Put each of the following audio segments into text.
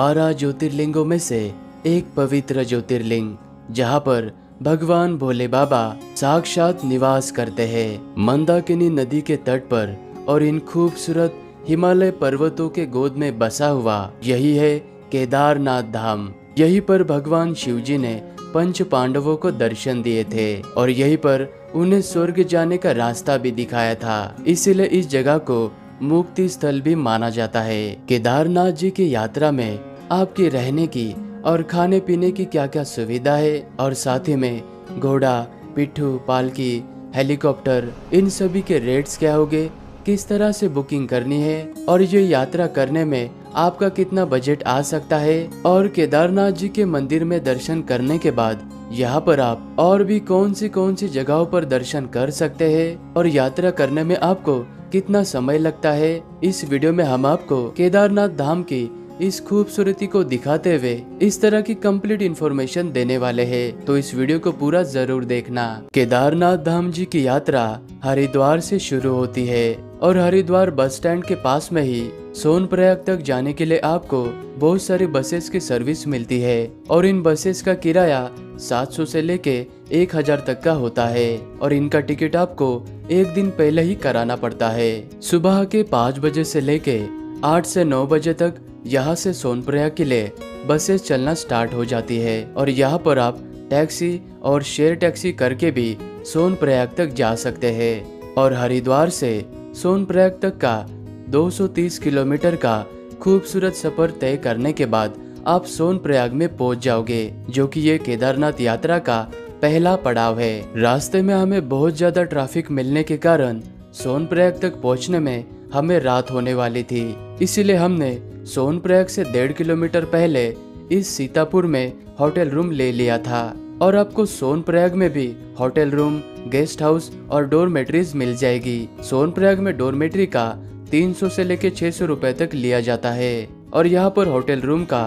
12 ज्योतिर्लिंगों में से एक पवित्र ज्योतिर्लिंग जहां पर भगवान भोले बाबा साक्षात निवास करते हैं। मंदाकिनी नदी के तट पर और इन खूबसूरत हिमालय पर्वतों के गोद में बसा हुआ यही है केदारनाथ धाम। यहीं पर भगवान शिव जी ने पंच पांडवों को दर्शन दिए थे और यहीं पर उन्हें स्वर्ग जाने का रास्ता भी दिखाया था। इसीलिए इस जगह को मुक्ति स्थल भी माना जाता है। केदारनाथ जी की यात्रा में आपके रहने की और खाने पीने की क्या क्या सुविधा है और साथ ही में घोड़ा, पिट्ठू, पालकी, हेलीकॉप्टर, इन सभी के रेट्स क्या होंगे, किस तरह से बुकिंग करनी है और ये यात्रा करने में आपका कितना बजट आ सकता है और केदारनाथ जी के मंदिर में दर्शन करने के बाद यहाँ पर आप और भी कौन सी जगहों पर दर्शन कर सकते हैं और यात्रा करने में आपको कितना समय लगता है। इस वीडियो में हम आपको केदारनाथ धाम की इस खूबसूरती को दिखाते हुए इस तरह की कंप्लीट इंफॉर्मेशन देने वाले हैं, तो इस वीडियो को पूरा जरूर देखना। केदारनाथ धाम जी की यात्रा हरिद्वार से शुरू होती है और हरिद्वार बस स्टैंड के पास में ही सोनप्रयाग तक जाने के लिए आपको बहुत सारी बसेस की सर्विस मिलती है और इन बसेस का किराया 700 से लेके 1000 तक का होता है और इनका टिकट आपको एक दिन पहले ही कराना पड़ता है। सुबह के 5 बजे से लेके 8 से 9 बजे तक यहाँ से सोनप्रयाग के लिए बसेस चलना स्टार्ट हो जाती है और यहाँ पर आप टैक्सी और शेयर टैक्सी करके भी सोनप्रयाग तक जा सकते हैं और हरिद्वार से सोनप्रयाग तक का 230 किलोमीटर का खूबसूरत सफर तय करने के बाद आप सोनप्रयाग में पहुंच जाओगे, जो कि ये केदारनाथ यात्रा का पहला पड़ाव है। रास्ते में हमें बहुत ज्यादा ट्रैफिक मिलने के कारण सोनप्रयाग तक पहुंचने में हमें रात होने वाली थी, इसीलिए हमने सोनप्रयाग से 1.5 किलोमीटर पहले इस सीतापुर में होटल रूम ले लिया था और आपको सोनप्रयाग में भी होटल रूम, गेस्ट हाउस और डोरमेट्रीज मिल जाएगी। सोनप्रयाग में डोरमेट्री का 300 से लेके 600 रुपए तक लिया जाता है और यहाँ पर होटल रूम का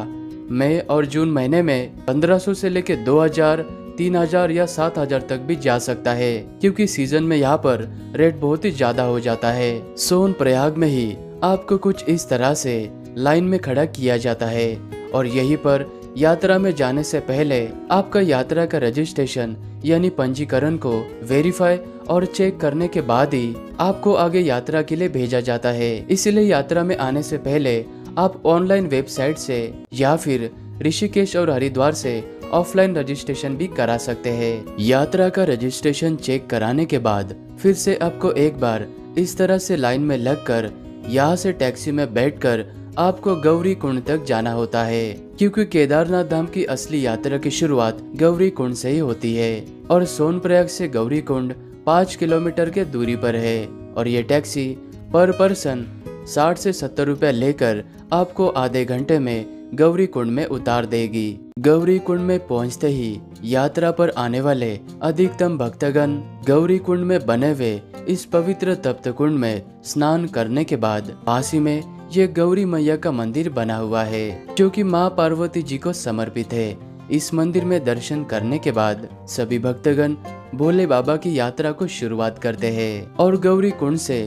मई और जून महीने में 1500 से लेके 2000, 3000 या 7000 तक भी जा सकता है, क्योंकि सीजन में यहाँ पर रेट बहुत ही ज्यादा हो जाता है। सोनप्रयाग में ही आपको कुछ इस तरह से लाइन में खड़ा किया जाता है और यहीं पर यात्रा में जाने से पहले आपका यात्रा का रजिस्ट्रेशन यानी पंजीकरण को वेरीफाई और चेक करने के बाद ही आपको आगे यात्रा के लिए भेजा जाता है। इसलिए यात्रा में आने से पहले आप ऑनलाइन वेबसाइट से या फिर ऋषिकेश और हरिद्वार से ऑफलाइन रजिस्ट्रेशन भी करा सकते हैं। यात्रा का रजिस्ट्रेशन चेक कराने के बाद फिर से आपको एक बार इस तरह से लाइन में लगकर यहाँ से टैक्सी में बैठकर आपको गौरी कुंड तक जाना होता है, क्योंकि केदारनाथ धाम की असली यात्रा की शुरुआत गौरी कुंड से ही होती है और सोनप्रयाग से गौरी कुंड 5 किलोमीटर के दूरी पर है और ये टैक्सी पर पर्सन 60 से 70 रुपए लेकर आपको आधे घंटे में गौरी कुंड में उतार देगी। गौरी कुंड में पहुंचते ही यात्रा पर आने वाले अधिकतम भक्तगण गौरी कुंड में बने हुए इस पवित्र तप्त कुंड में स्नान करने के बाद पास ही में ये गौरी मैया का मंदिर बना हुआ है, जो कि माँ पार्वती जी को समर्पित है। इस मंदिर में दर्शन करने के बाद सभी भक्तगण भोले बाबा की यात्रा को शुरुआत करते हैं और गौरी कुंड से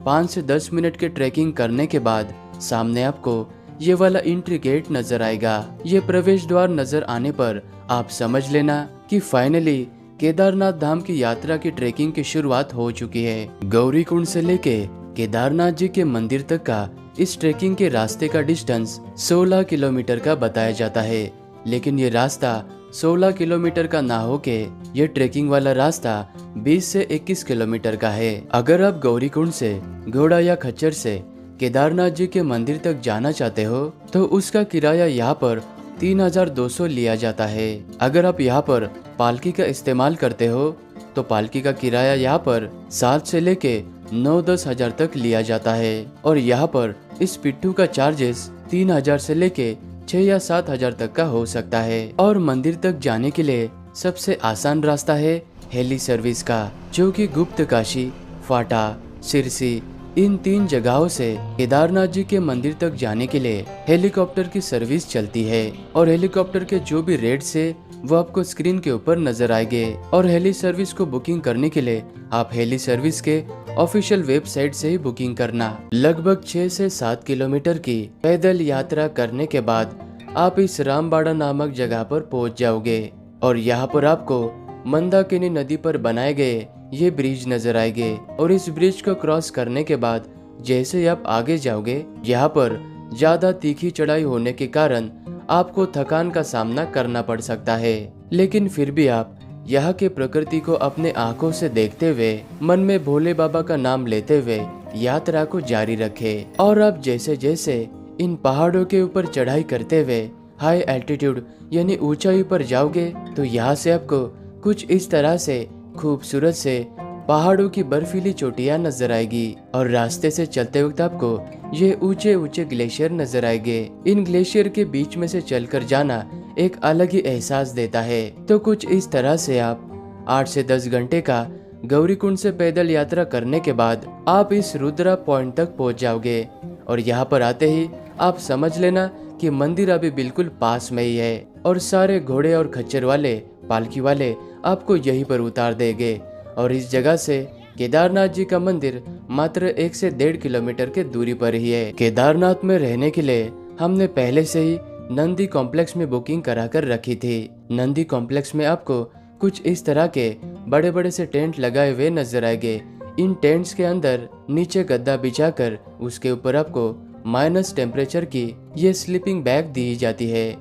5 से 10 मिनट के ट्रैकिंग करने के बाद सामने आपको ये वाला एंट्री गेट नजर आएगा। ये प्रवेश द्वार नजर आने पर आप समझ लेना कि फाइनली केदारनाथ धाम की यात्रा की ट्रैकिंग की शुरुआत हो चुकी है। गौरी कुंड से लेके केदारनाथ जी के मंदिर तक का इस ट्रैकिंग के रास्ते का डिस्टेंस 16 किलोमीटर का बताया जाता है, लेकिन ये रास्ता 16 किलोमीटर का ना होके ये ट्रैकिंग वाला रास्ता 20 से 21 किलोमीटर का है। अगर आप गौरी कुंड से घोड़ा या खच्चर से केदारनाथ जी के मंदिर तक जाना चाहते हो तो उसका किराया यहाँ पर 3200 लिया जाता है। अगर आप यहाँ पर पालकी का इस्तेमाल करते हो तो पालकी का किराया यहाँ पर 7 से लेके 9-10 हजार तक लिया जाता है और यहाँ पर इस पिट्ठू का चार्जेस 3000 से लेके 6 या 7 हजार तक का हो सकता है। और मंदिर तक जाने के लिए सबसे आसान रास्ता है हेली सर्विस का, जो कि गुप्त काशी, फाटा, सिरसी इन 3 जगहों से केदारनाथ जी के मंदिर तक जाने के लिए हेलीकॉप्टर की सर्विस चलती है और हेलीकॉप्टर के जो भी रेट्स है वो आपको स्क्रीन के ऊपर नजर आएंगे। और हेली सर्विस को बुकिंग करने के लिए आप हेली सर्विस के ऑफिशियल वेबसाइट से ही बुकिंग करना। लगभग 6 से 7 किलोमीटर की पैदल यात्रा करने के बाद आप इस रामबाड़ा नामक जगह पर पहुंच जाओगे और यहाँ पर आपको मंदाकिनी नदी पर बनाए गए ये ब्रिज नजर आएंगे। और इस ब्रिज को क्रॉस करने के बाद जैसे ही आप आगे जाओगे, यहाँ पर ज्यादा तीखी चढ़ाई होने के कारण आपको थकान का सामना करना पड़ सकता है, लेकिन फिर भी आप यहाँ के प्रकृति को अपने आंखों से देखते हुए मन में भोले बाबा का नाम लेते हुए यात्रा को जारी रखें। और आप जैसे जैसे इन पहाड़ों के ऊपर चढ़ाई करते हुए हाई एल्टीट्यूड यानी ऊंचाई पर जाओगे तो यहाँ से आपको कुछ इस तरह से खूबसूरत से पहाड़ों की बर्फीली चोटियां नजर आएगी और रास्ते से चलते वक्त आपको ये ऊंचे ऊंचे ग्लेशियर नजर आएंगे। इन ग्लेशियर के बीच में से चलकर जाना एक अलग ही एहसास देता है। तो कुछ इस तरह से आप 8 से 10 घंटे का गौरीकुंड से पैदल यात्रा करने के बाद आप इस रुद्रा पॉइंट तक पहुंच जाओगे और यहाँ पर आते ही आप समझ लेना कि मंदिर अभी बिल्कुल पास में ही है और सारे घोड़े और खच्चर वाले पालकी वाले आपको यहीं पर उतार देंगे। और इस जगह से केदारनाथ जी का मंदिर मात्र 1 से 1.5 किलोमीटर के दूरी पर ही है। केदारनाथ में रहने के लिए हमने पहले से ही नंदी कॉम्प्लेक्स में बुकिंग करा कर रखी थी। नंदी कॉम्प्लेक्स में आपको कुछ इस तरह के बड़े बड़े से टेंट लगाए हुए नजर आएंगे। इन टेंट्स के अंदर नीचे गद्दा बिछाकर उसके ऊपर आपको माइनस टेम्परेचर की ये स्लीपिंग बैग दी जाती है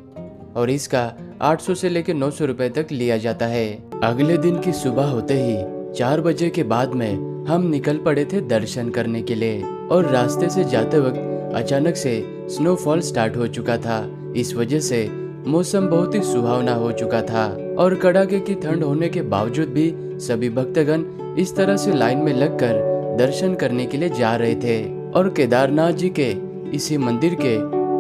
और इसका 800 से लेकर 900 रुपए तक लिया जाता है। अगले दिन की सुबह होते ही 4 बजे के बाद में हम निकल पड़े थे दर्शन करने के लिए और रास्ते से जाते वक्त अचानक से स्नोफॉल स्टार्ट हो चुका था। इस वजह से मौसम बहुत ही सुहावना हो चुका था और कड़ाके की ठंड होने के बावजूद भी सभी भक्तगण इस तरह से लाइन में लगकर दर्शन करने के लिए जा रहे थे। और केदारनाथ जी के इसी मंदिर के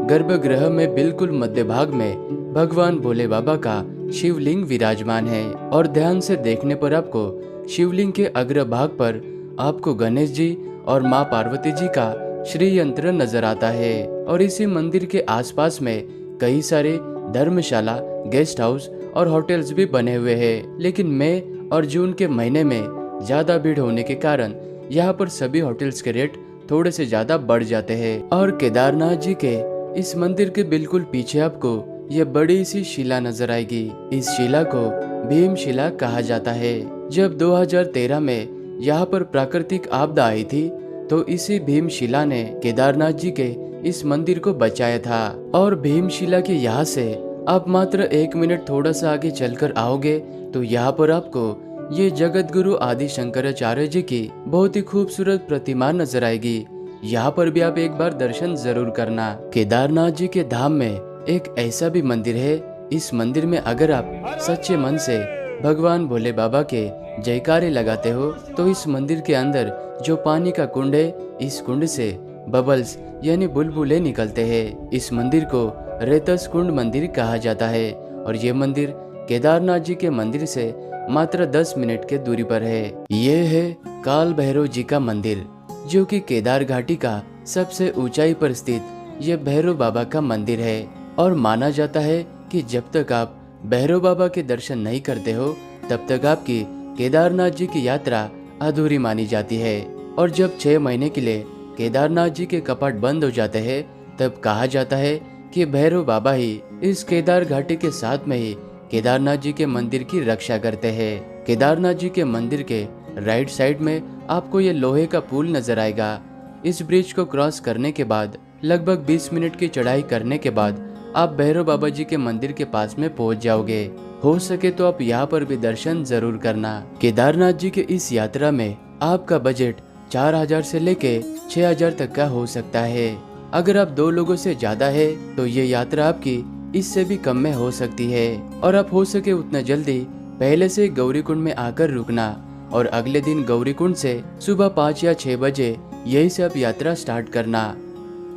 गर्भगृह में बिल्कुल मध्य भाग में भगवान भोले बाबा का शिवलिंग विराजमान है और ध्यान से देखने पर आपको शिवलिंग के अग्र भाग पर आपको गणेश जी और माँ पार्वती जी का श्री यंत्र नजर आता है। और इसी मंदिर के आसपास में कई सारे धर्मशाला, गेस्ट हाउस और होटल्स भी बने हुए हैं, लेकिन मई और जून के महीने में ज्यादा भीड़ होने के कारण यहाँ पर सभी होटल्स के रेट थोड़े से ज्यादा बढ़ जाते हैं। और केदारनाथ जी के इस मंदिर के बिल्कुल पीछे आपको ये बड़ी सी शिला नजर आएगी। इस शिला को भीम शिला कहा जाता है। जब 2013 में यहाँ पर प्राकृतिक आपदा आई थी तो इसी भीम शिला ने केदारनाथ जी के इस मंदिर को बचाया था। और भीम शिला के यहाँ से आप मात्र 1 मिनट थोड़ा सा आगे चलकर आओगे तो यहाँ पर आपको ये जगत गुरु आदि शंकराचार्य जी की बहुत ही खूबसूरत प्रतिमा नजर आएगी। यहाँ पर भी आप एक बार दर्शन जरूर करना। केदारनाथ जी के धाम में एक ऐसा भी मंदिर है, इस मंदिर में अगर आप सच्चे मन से भगवान भोले बाबा के जयकारे लगाते हो तो इस मंदिर के अंदर जो पानी का कुंड है, इस कुंड से बबल्स यानी बुलबुले निकलते हैं। इस मंदिर को रेतस कुंड मंदिर कहा जाता है और ये मंदिर केदारनाथ जी के मंदिर से मात्र 10 मिनट के दूरी पर है। ये है काल भैरव जी का मंदिर, जो कि केदार घाटी का सबसे ऊंचाई पर स्थित ये भैरव बाबा का मंदिर है। और माना जाता है कि जब तक आप भैरव बाबा के दर्शन नहीं करते हो तब तक आपकी केदारनाथ जी की यात्रा अधूरी मानी जाती है। और जब 6 महीने के लिए केदारनाथ जी के कपाट बंद हो जाते हैं तब कहा जाता है कि भैरव बाबा ही इस केदार घाटी के साथ में ही केदारनाथ जी के मंदिर की रक्षा करते हैं। केदारनाथ जी के मंदिर के राइट साइड में आपको ये लोहे का पुल नजर आएगा। इस ब्रिज को क्रॉस करने के बाद लगभग 20 मिनट की चढ़ाई करने के बाद आप भैरव बाबा जी के मंदिर के पास में पहुंच जाओगे। हो सके तो आप यहाँ पर भी दर्शन जरूर करना। केदारनाथ जी के इस यात्रा में आपका बजट 4000 से लेके 6000 तक का हो सकता है। अगर आप 2 लोगों से ज्यादा है तो ये यात्रा आपकी इससे भी कम में हो सकती है। और आप हो सके उतना जल्दी पहले से गौरीकुंड में आकर रुकना और अगले दिन गौरीकुंड से सुबह 5 या 6 बजे यही से आप यात्रा स्टार्ट करना।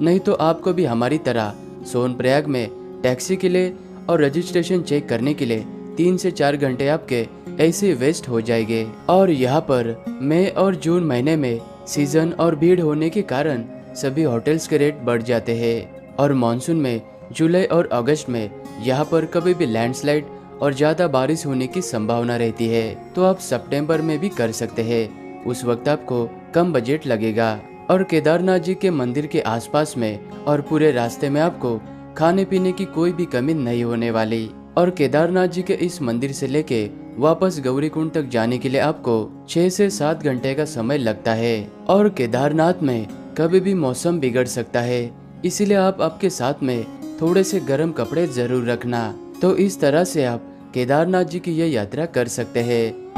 नहीं तो आपको भी हमारी तरह सोनप्रयाग में टैक्सी के लिए और रजिस्ट्रेशन चेक करने के लिए 3 से 4 घंटे आपके ऐसे वेस्ट हो जाएंगे। और यहाँ पर मई और जून महीने में सीजन और भीड़ होने के कारण सभी होटल्स के रेट बढ़ जाते हैं। और मानसून में जुलाई और अगस्त में यहाँ पर कभी भी लैंडस्लाइड और ज्यादा बारिश होने की संभावना रहती है, तो आप सितंबर में भी कर सकते हैं। उस वक्त आपको कम बजट लगेगा। और केदारनाथ जी के मंदिर के आसपास में और पूरे रास्ते में आपको खाने पीने की कोई भी कमी नहीं होने वाली। और केदारनाथ जी के इस मंदिर से लेके वापस गौरीकुंड तक जाने के लिए आपको 6 से 7 घंटे का समय लगता है। और केदारनाथ में कभी भी मौसम बिगड़ सकता है, इसीलिए आप आपके साथ में थोड़े से गर्म कपड़े जरूर रखना। तो इस तरह से आप केदारनाथ जी की यह यात्रा कर सकते हैं।